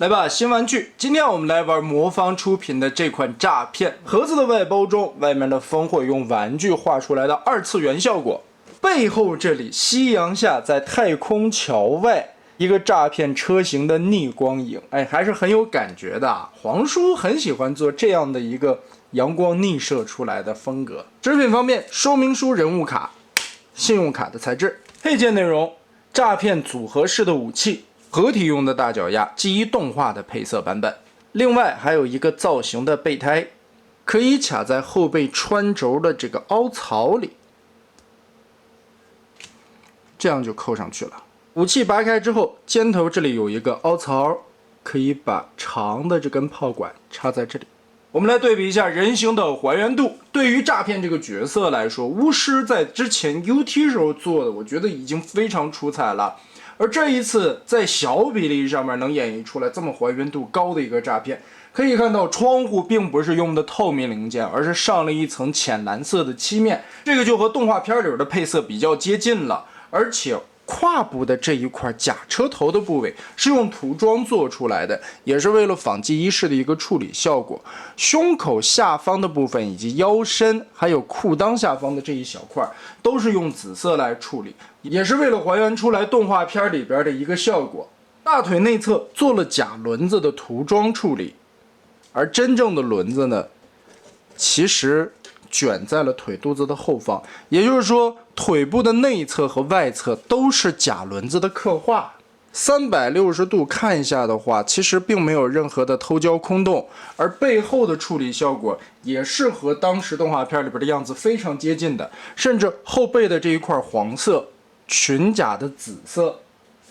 来吧，新玩具！今天我们来玩魔方出品的这款诈骗盒子的外包装，外面的风会用玩具画出来的二次元效果。背后这里夕阳下，在太空桥外，一个诈骗车型的逆光影，还是很有感觉的。黄叔很喜欢做这样的一个阳光逆射出来的风格。制品方面，说明书、人物卡、信用卡的材质。配件内容：诈骗组合式的武器。合体用的大脚丫，基于动画的配色版本。另外还有一个造型的备胎，可以卡在后背穿轴的这个凹槽里，这样就扣上去了。武器拔开之后，尖头这里有一个凹槽，可以把长的这根炮管插在这里。我们来对比一下人形的还原度。对于诈骗这个角色来说，巫师在之前 UT 时候做的，我觉得已经非常出彩了。而这一次在小比例上面能演绎出来这么还原度高的一个诈骗，可以看到窗户并不是用的透明零件，而是上了一层浅蓝色的漆面，这个就和动画片里的配色比较接近了。而且胯部的这一块假车头的部位是用涂装做出来的，也是为了仿记忆式的一个处理效果。胸口下方的部分以及腰身还有裤裆下方的这一小块都是用紫色来处理，也是为了还原出来动画片里边的一个效果。大腿内侧做了假轮子的涂装处理，而真正的轮子呢，其实卷在了腿肚子的后方，也就是说腿部的内侧和外侧都是假轮子的刻画。360度看一下的话，其实并没有任何的偷焦空洞，而背后的处理效果也是和当时动画片里边的样子非常接近的，甚至后背的这一块黄色、裙甲的紫色，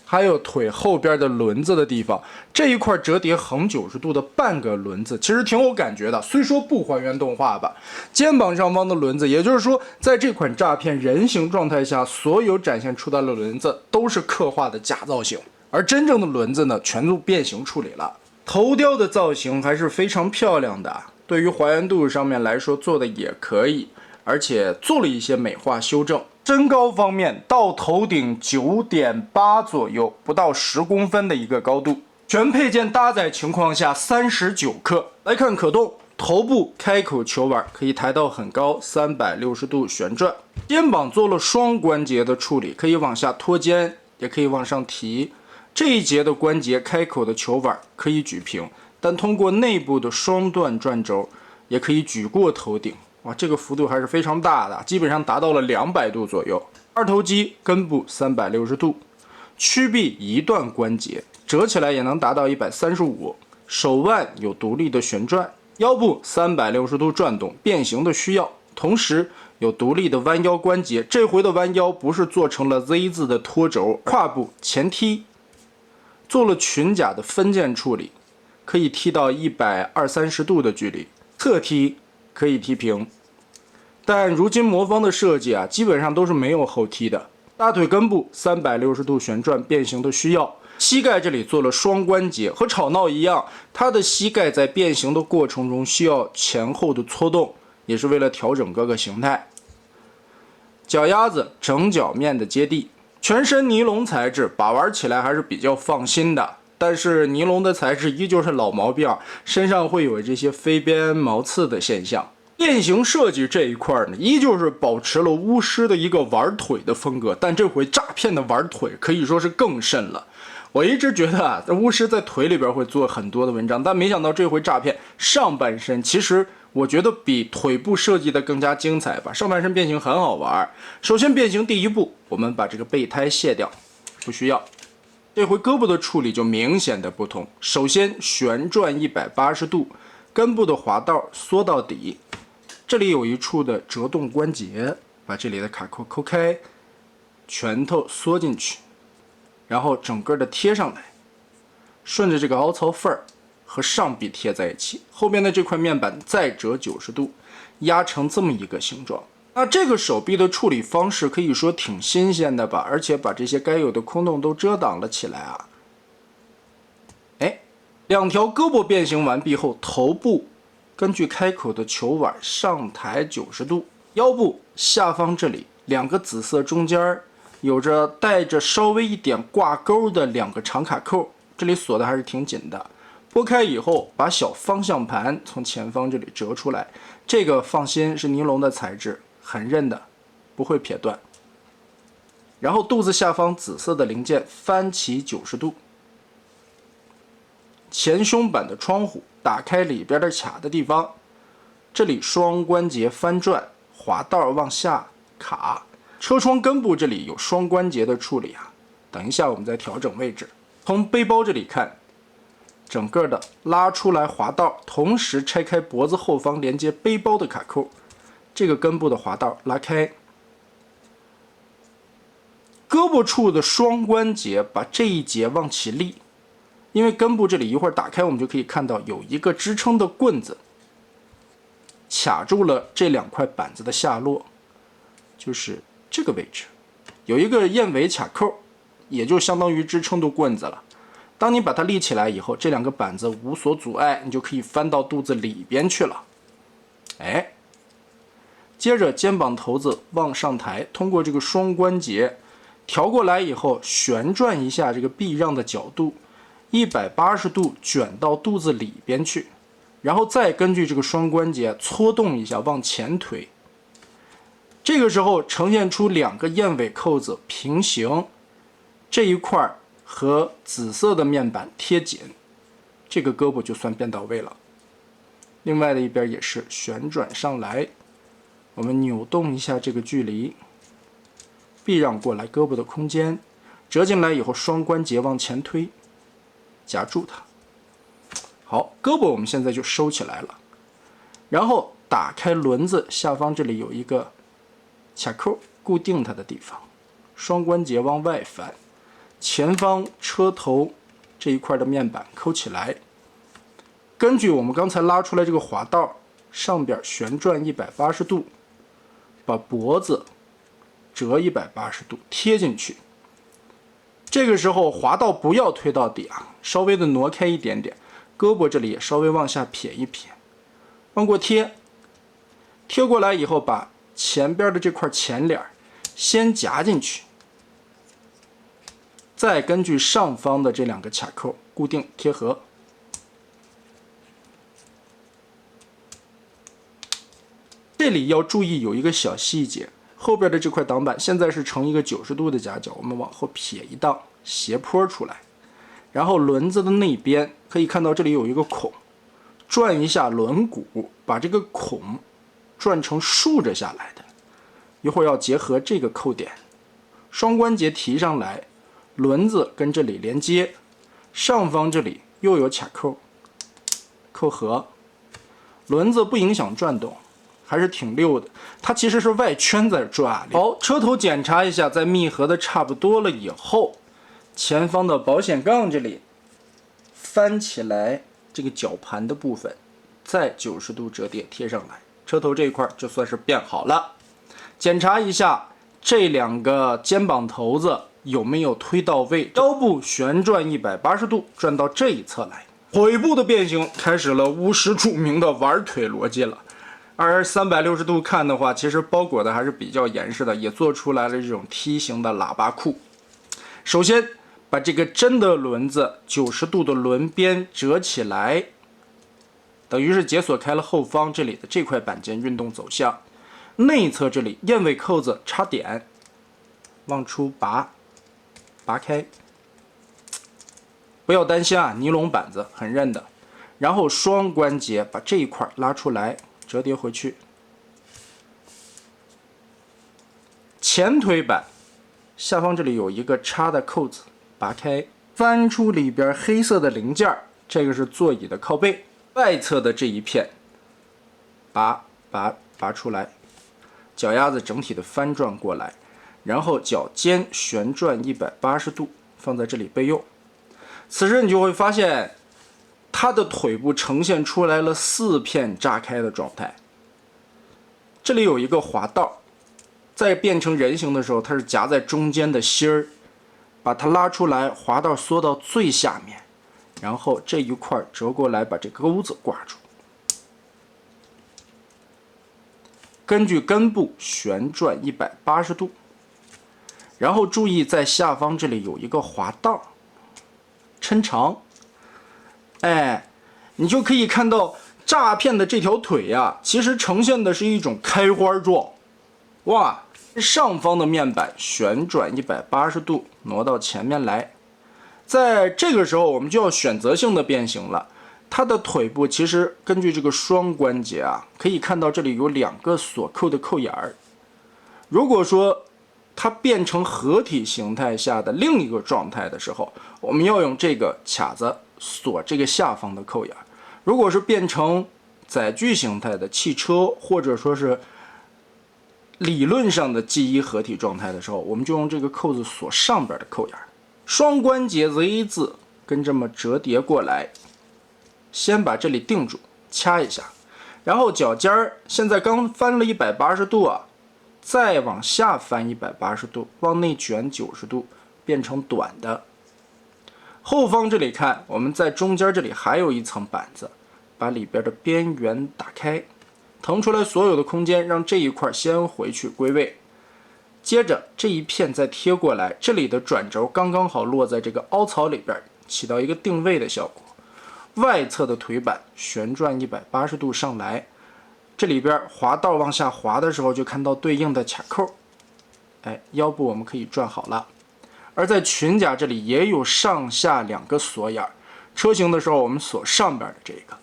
还有腿后边的轮子的地方，这一块折叠横90度的半个轮子，其实挺有感觉的。虽说不还原动画吧，肩膀上方的轮子，也就是说，在这款诈骗人形状态下，所有展现出来的轮子都是刻画的假造型，而真正的轮子呢，全都变形处理了。头雕的造型还是非常漂亮的，对于还原度上面来说做的也可以，而且做了一些美化修正。身高方面，到头顶 9.8 左右，不到10公分的一个高度。全配件搭载情况下39克。来看可动，头部开口球碗可以抬到很高，360度旋转。肩膀做了双关节的处理，可以往下托肩，也可以往上提。这一节的关节开口的球碗可以举平，但通过内部的双段转轴，也可以举过头顶。哇，这个幅度还是非常大的，基本上达到了200度左右。二头肌根部360度，曲臂一段关节折起来也能达到135，手腕有独立的旋转，腰部360度转动，变形的需要，同时有独立的弯腰关节，这回的弯腰不是做成了 Z 字的托轴。胯部前踢，做了裙甲的分件处理，可以踢到120-130度的距离，侧踢可以踢平，但如今魔方的设计基本上都是没有后踢的。大腿根部360度旋转变形的需要，膝盖这里做了双关节，和吵闹一样，它的膝盖在变形的过程中需要前后的搓动，也是为了调整各个形态。脚丫子整脚面的接地，全身尼龙材质，把玩起来还是比较放心的。但是尼龙的材质依旧是老毛病，身上会有这些飞边毛刺的现象。变形设计这一块呢，依旧是保持了巫师的一个玩腿的风格，但这回诈骗的玩腿可以说是更甚了。我一直觉得巫师在腿里边会做很多的文章，但没想到这回诈骗上半身，其实我觉得比腿部设计的更加精彩吧。上半身变形很好玩。首先变形第一步，我们把这个备胎卸掉，不需要。这回胳膊的处理就明显的不同，首先旋转180度，根部的滑道缩到底，这里有一处的折动关节，把这里的卡扣抠开，拳头缩进去，然后整个的贴上来，顺着这个凹槽缝和上臂贴在一起，后边的这块面板再折90度，压成这么一个形状。那这个手臂的处理方式可以说挺新鲜的吧，而且把这些该有的空洞都遮挡了起来啊。两条胳膊变形完毕后，头部根据开口的球碗上抬90度，腰部下方这里两个紫色中间有着带着稍微一点挂钩的两个长卡扣，这里锁的还是挺紧的。拨开以后，把小方向盘从前方这里折出来，这个放心是尼龙的材质，很韧的，不会撇断。然后肚子下方紫色的零件翻起90度，前胸板的窗户打开里边的卡的地方，这里双关节翻转，滑道往下卡。车窗根部这里有双关节的处理啊，等一下我们再调整位置。从背包这里看，整个的拉出来滑道，同时拆开脖子后方连接背包的卡扣，这个根部的滑道拉开。胳膊处的双关节把这一节往起立，因为根部这里一会儿打开，我们就可以看到有一个支撑的棍子卡住了这2块板子的下落，就是这个位置有一个燕尾卡扣，也就相当于支撑的棍子了。当你把它立起来以后，这2个板子无所阻碍，你就可以翻到肚子里边去了。哎，接着肩膀头子往上抬，通过这个双关节调过来以后，旋转一下这个避让的角度，180度卷到肚子里边去，然后再根据这个双关节搓动一下往前推。这个时候呈现出2个燕尾扣子平行，这一块和紫色的面板贴紧，这个胳膊就算变到位了。另外的一边也是旋转上来，我们扭动一下这个距离，避让过来胳膊的空间，折进来以后双关节往前推，夹住它。好，胳膊我们现在就收起来了，然后打开轮子，下方这里有一个卡扣固定它的地方，双关节往外翻，前方车头这一块的面板扣起来，根据我们刚才拉出来这个滑道，上边旋转180度，把脖子折180度贴进去。这个时候滑道不要推到底啊，稍微的挪开一点点，胳膊这里也稍微往下撇一撇，往过贴。贴过来以后，把前边的这块前脸先夹进去，再根据上方的这2个卡扣固定贴合。这里要注意有一个小细节，后边的这块挡板现在是呈一个90度的夹角，我们往后撇一档，斜坡出来，然后轮子的那边可以看到这里有一个孔，转一下轮毂，把这个孔转成竖着下来的，一会儿要结合这个扣点，双关节提上来，轮子跟这里连接，上方这里又有卡扣，扣合，轮子不影响转动，还是挺溜的。它其实是外圈在转。好，车头检查一下，在密合的差不多了以后，前方的保险杠这里翻起来，这个绞盘的部分再90度折叠贴上来，车头这一块就算是变好了。检查一下这2个肩膀头子有没有推到位，腰部旋转180度转到这一侧来，腿部的变形开始了无实著名的玩腿逻辑了。而360度看的话，其实包裹的还是比较严实的，也做出来了这种梯形的喇叭裤。首先把这个真的轮子90度的轮边折起来，等于是解锁开了后方这里的这块板件运动走向。内侧这里燕尾扣子插点，往出拔开，不要担心啊，尼龙板子很韧的。然后双关节把这一块拉出来，折叠回去。前腿板下方这里有一个插的扣子，拔开，翻出里边黑色的零件，这个是座椅的靠背，外侧的这一片拔出来，脚丫子整体的翻转过来，然后脚尖旋转180度放在这里备用。此时你就会发现它的腿部呈现出来了4片炸开的状态。这里有一个滑道，在变成人形的时候，它是夹在中间的芯儿，把它拉出来，滑道缩到最下面，然后这一块折过来，把这个钩子挂住。根据根部旋转180度，然后注意在下方这里有一个滑道，抻长，哎，你就可以看到诈骗的这条腿呀，其实呈现的是一种开花状。哇，上方的面板旋转180度挪到前面来，在这个时候我们就要选择性的变形了。它的腿部其实根据这个双关节啊，可以看到这里有2个锁扣的扣眼儿。如果说它变成合体形态下的另一个状态的时候，我们要用这个卡子锁这个下方的扣眼。如果是变成载具形态的汽车，或者说是理论上的 G1 合体状态的时候，我们就用这个扣子锁上边的扣眼。双关节 Z 字跟这么折叠过来，先把这里定住，掐一下，然后脚尖儿现在刚翻了180度啊，再往下翻180度，往内卷90度，变成短的。后方这里看，我们在中间这里还有一层板子，把里边的边缘打开，腾出来所有的空间，让这一块先回去归位。接着这一片再贴过来，这里的转轴刚刚好落在这个凹槽里边，起到一个定位的效果。外侧的腿板旋转180度上来，这里边滑道往下滑的时候，就看到对应的卡扣。哎，腰部我们可以转好了。而在裙甲这里也有上下2个锁眼，车型的时候我们锁上边的这个。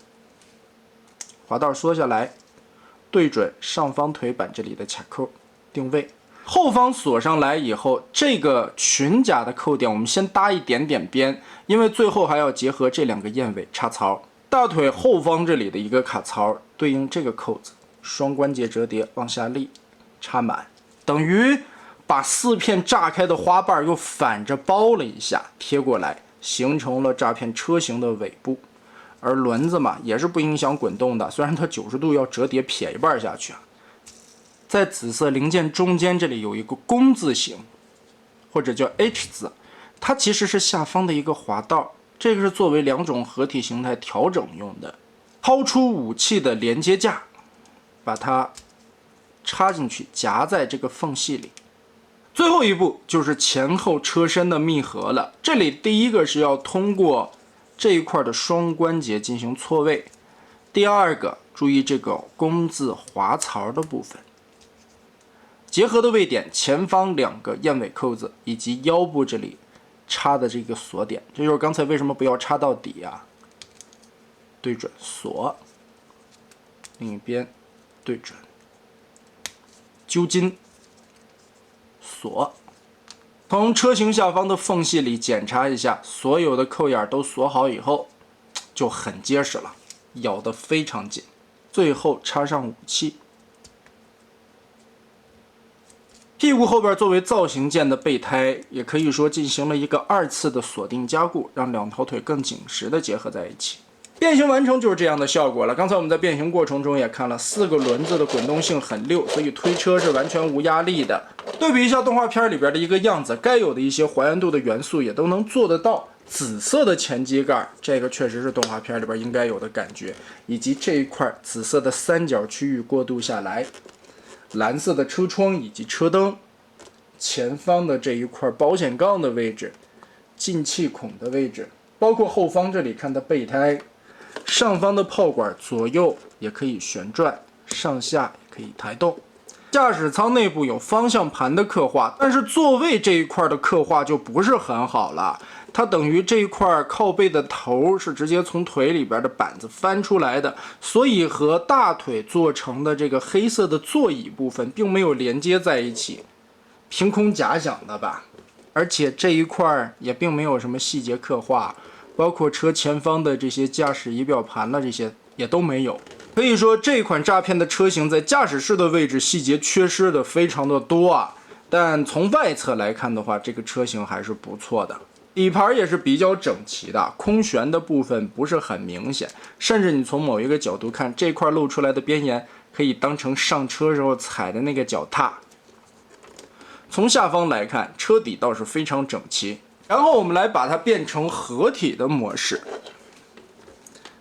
滑道缩下来，对准上方腿板这里的卡扣定位。后方锁上来以后，这个裙甲的扣点我们先搭一点点边，因为最后还要结合这2个燕尾插槽。大腿后方这里的一个卡槽对应这个扣子，双关节折叠往下立，插满，等于把4片炸开的花瓣又反着包了一下，贴过来，形成了诈骗车型的尾部。而轮子嘛，也是不影响滚动的，虽然它90度要折叠撇一半下去啊。在紫色零件中间这里有一个弓字形，或者叫 H 字，它其实是下方的一个滑道，这个是作为2种合体形态调整用的。掏出武器的连接架，把它插进去，夹在这个缝隙里。最后一步就是前后车身的密合了，这里第一个是要通过这一块的双关节进行错位，第二个注意这个弓字滑槽的部分。结合的位点，前方2个燕尾扣子以及腰部这里插的这个锁点，这就是刚才为什么不要插到底啊？对准锁，另一边对准揪筋锁。从车型下方的缝隙里检查一下，所有的扣眼都锁好以后，就很结实了，咬得非常紧。最后插上武器。屁股后边作为造型件的备胎，也可以说进行了一个2次的锁定加固，让2条腿更紧实的结合在一起。变形完成就是这样的效果了。刚才我们在变形过程中也看了，4个轮子的滚动性很溜，所以推车是完全无压力的。对比一下动画片里边的一个样子，该有的一些还原度的元素也都能做得到。紫色的前机盖，这个确实是动画片里边应该有的感觉，以及这一块紫色的3角区域过渡下来。蓝色的车窗以及车灯，前方的这一块保险杠的位置，进气孔的位置，包括后方这里看的备胎，上方的炮管左右也可以旋转，上下也可以抬动。驾驶舱内部有方向盘的刻画，但是座位这一块的刻画就不是很好了。它等于这一块靠背的头是直接从腿里边的板子翻出来的，所以和大腿做成的这个黑色的座椅部分并没有连接在一起，凭空假想的吧。而且这一块也并没有什么细节刻画，包括车前方的这些驾驶仪表盘了，这些也都没有。可以说这款诈骗的车型在驾驶室的位置细节缺失的非常的多啊，但从外侧来看的话，这个车型还是不错的。底盘也是比较整齐的，空悬的部分不是很明显，甚至你从某一个角度看，这块露出来的边沿可以当成上车时候踩的那个脚踏。从下方来看，车底倒是非常整齐。然后我们来把它变成合体的模式。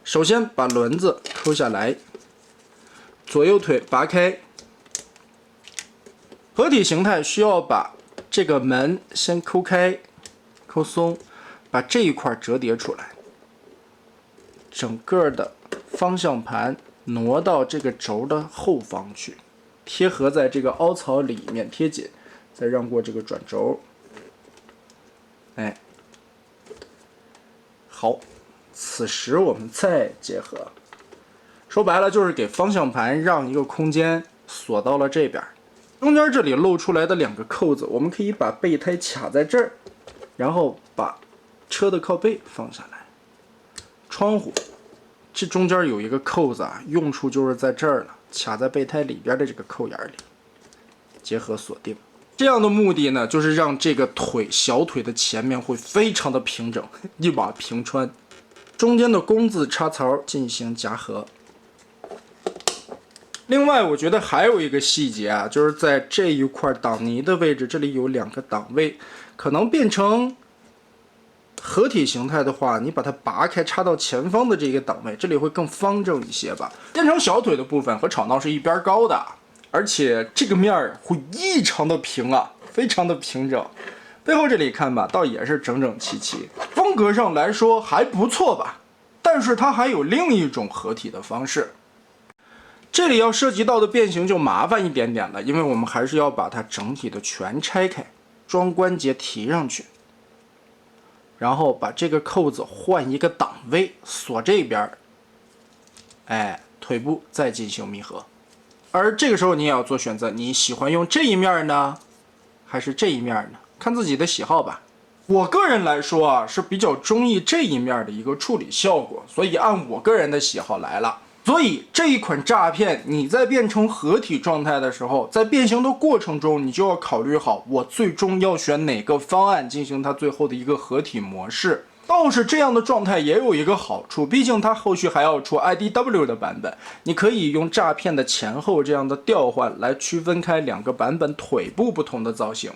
首先把轮子抠下来，左右腿拔开。合体形态需要把这个门先抠开、抠松，把这一块折叠出来。整个的方向盘挪到这个轴的后方去，贴合在这个凹槽里面贴紧，再让过这个转轴。哎，好，此时我们再结合，说白了就是给方向盘让一个空间，锁到了这边。中间这里露出来的2个扣子，我们可以把备胎卡在这儿，然后把车的靠背放下来。窗户这中间有一个扣子啊，用处就是在这儿了，卡在备胎里边的这个扣眼里，结合锁定。这样的目的呢，就是让这个小腿的前面会非常的平整，一把平穿。中间的工字插槽进行夹合。另外，我觉得还有一个细节啊，就是在这一块挡泥的位置，这里有2个档位，可能变成合体形态的话，你把它拔开插到前方的这个档位，这里会更方正一些吧。变成小腿的部分和吵闹是一边高的，而且这个面儿会异常的平啊，非常的平整。背后这里看吧，倒也是整整齐齐，风格上来说还不错吧。但是它还有另一种合体的方式，这里要涉及到的变形就麻烦一点点了，因为我们还是要把它整体的全拆开，装关节提上去，然后把这个扣子换一个档位，锁这边，哎，腿部再进行密合。而这个时候你也要做选择，你喜欢用这一面呢，还是这一面呢？看自己的喜好吧。我个人来说啊，是比较中意这一面的一个处理效果，所以按我个人的喜好来了。所以这一款诈骗，你在变成合体状态的时候，在变形的过程中，你就要考虑好，我最终要选哪个方案进行它最后的一个合体模式。倒是这样的状态也有一个好处，毕竟它后续还要出 IDW 的版本，你可以用诈骗的前后这样的调换来区分开2个版本腿部不同的造型。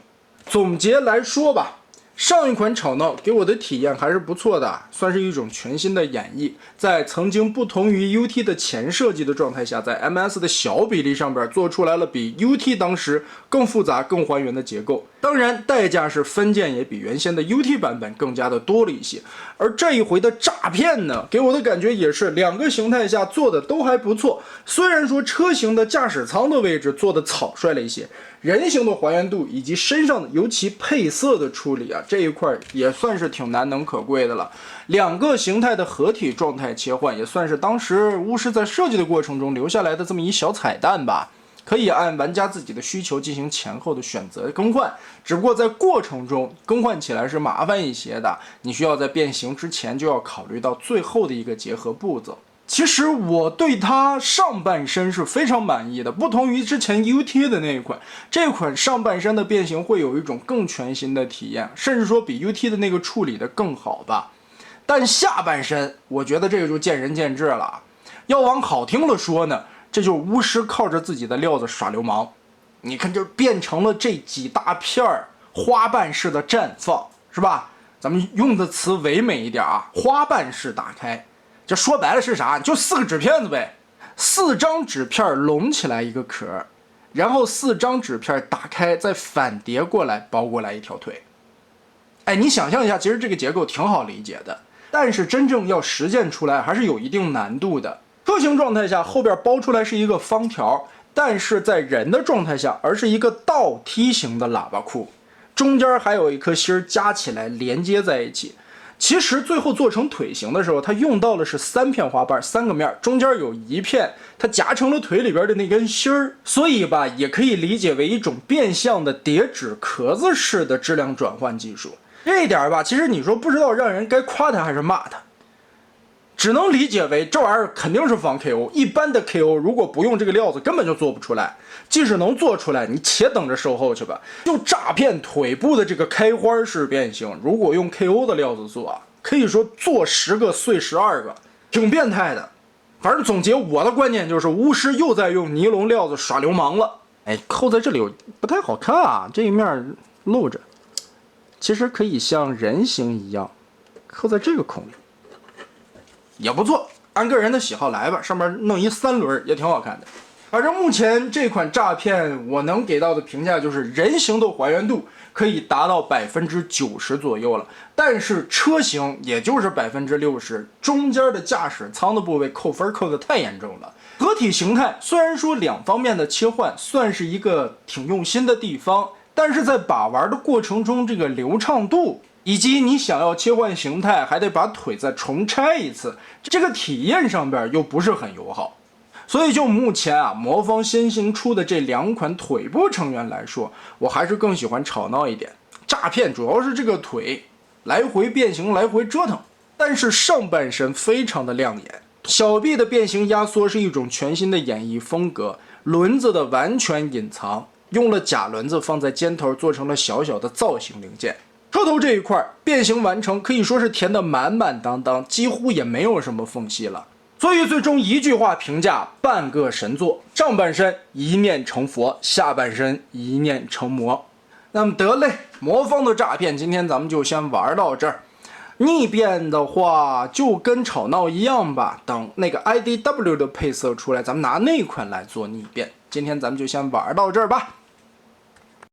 总结来说吧，上一款吵闹给我的体验还是不错的，算是一种全新的演绎，在曾经不同于 UT 的前设计的状态下，在 MS 的小比例上边做出来了比 UT 当时更复杂更还原的结构。当然代价是分件也比原先的 UT 版本更加的多了一些。而这一回的诈骗呢，给我的感觉也是2个形态下做的都还不错，虽然说车型的驾驶舱的位置做的草率了一些，人形的还原度以及身上的尤其配色的处理啊，这一块也算是挺难能可贵的了。2个形态的合体状态切换，也算是当时巫师在设计的过程中留下来的这么一小彩蛋吧。可以按玩家自己的需求进行前后的选择更换，只不过在过程中更换起来是麻烦一些的，你需要在变形之前就要考虑到最后的一个结合步骤。其实我对它上半身是非常满意的，不同于之前 UT 的那一款，这款上半身的变形会有一种更全新的体验，甚至说比 UT 的那个处理的更好吧。但下半身我觉得这个就见仁见智了，要往好听了说呢，这就是巫师靠着自己的料子耍流氓。你看这变成了这几大片花瓣式的绽放，是吧？咱们用的词唯美一点啊，花瓣式打开，这说白了是啥？就4个纸片子呗，4张纸片拢起来一个壳，然后4张纸片打开再反叠过来包过来一条腿。哎，你想象一下，其实这个结构挺好理解的，但是真正要实践出来还是有一定难度的。车型状态下后边包出来是一个方条，但是在人的状态下而是一个倒梯形的喇叭库，中间还有一颗芯加起来连接在一起。其实最后做成腿型的时候，它用到的是3片花瓣，3个面，中间有1片它夹成了腿里边的那根芯儿，所以吧也可以理解为一种变相的叠纸壳子式的质量转换技术。这一点吧，其实你说不知道让人该夸它还是骂它，只能理解为这玩意儿肯定是防 KO， 一般的 KO 如果不用这个料子根本就做不出来，即使能做出来，你且等着售后去吧。就诈骗腿部的这个开花式变形，如果用 KO 的料子做啊，可以说做10个碎12个，挺变态的。反正总结我的观点就是，巫师又在用尼龙料子耍流氓了。哎，扣在这里不太好看啊，这一面露着，其实可以像人形一样扣在这个孔里。也不错，按个人的喜好来吧，上面弄一3轮也挺好看的。反正目前这款诈骗我能给到的评价就是人形的还原度可以达到90%左右了，但是车型也就是60%，中间的驾驶舱的部位扣分扣得太严重了。合体形态虽然说两方面的切换算是一个挺用心的地方，但是在把玩的过程中，这个流畅度以及你想要切换形态还得把腿再重拆一次，这个体验上边又不是很友好。所以就目前魔方先行出的这两款腿部成员来说，我还是更喜欢吵闹一点。诈骗主要是这个腿来回变形来回折腾，但是上半身非常的亮眼，小臂的变形压缩是一种全新的演绎风格，轮子的完全隐藏，用了假轮子放在尖头做成了小小的造型零件。车头这一块变形完成可以说是填得满满当当，几乎也没有什么缝隙了。所以最终一句话评价半个神作，上半身一念成佛，下半身一念成魔。那么得嘞，魔方的诈骗今天咱们就先玩到这儿。逆变的话就跟吵闹一样吧，等那个 IDW 的配色出来，咱们拿那款来做逆变。今天咱们就先玩到这儿吧。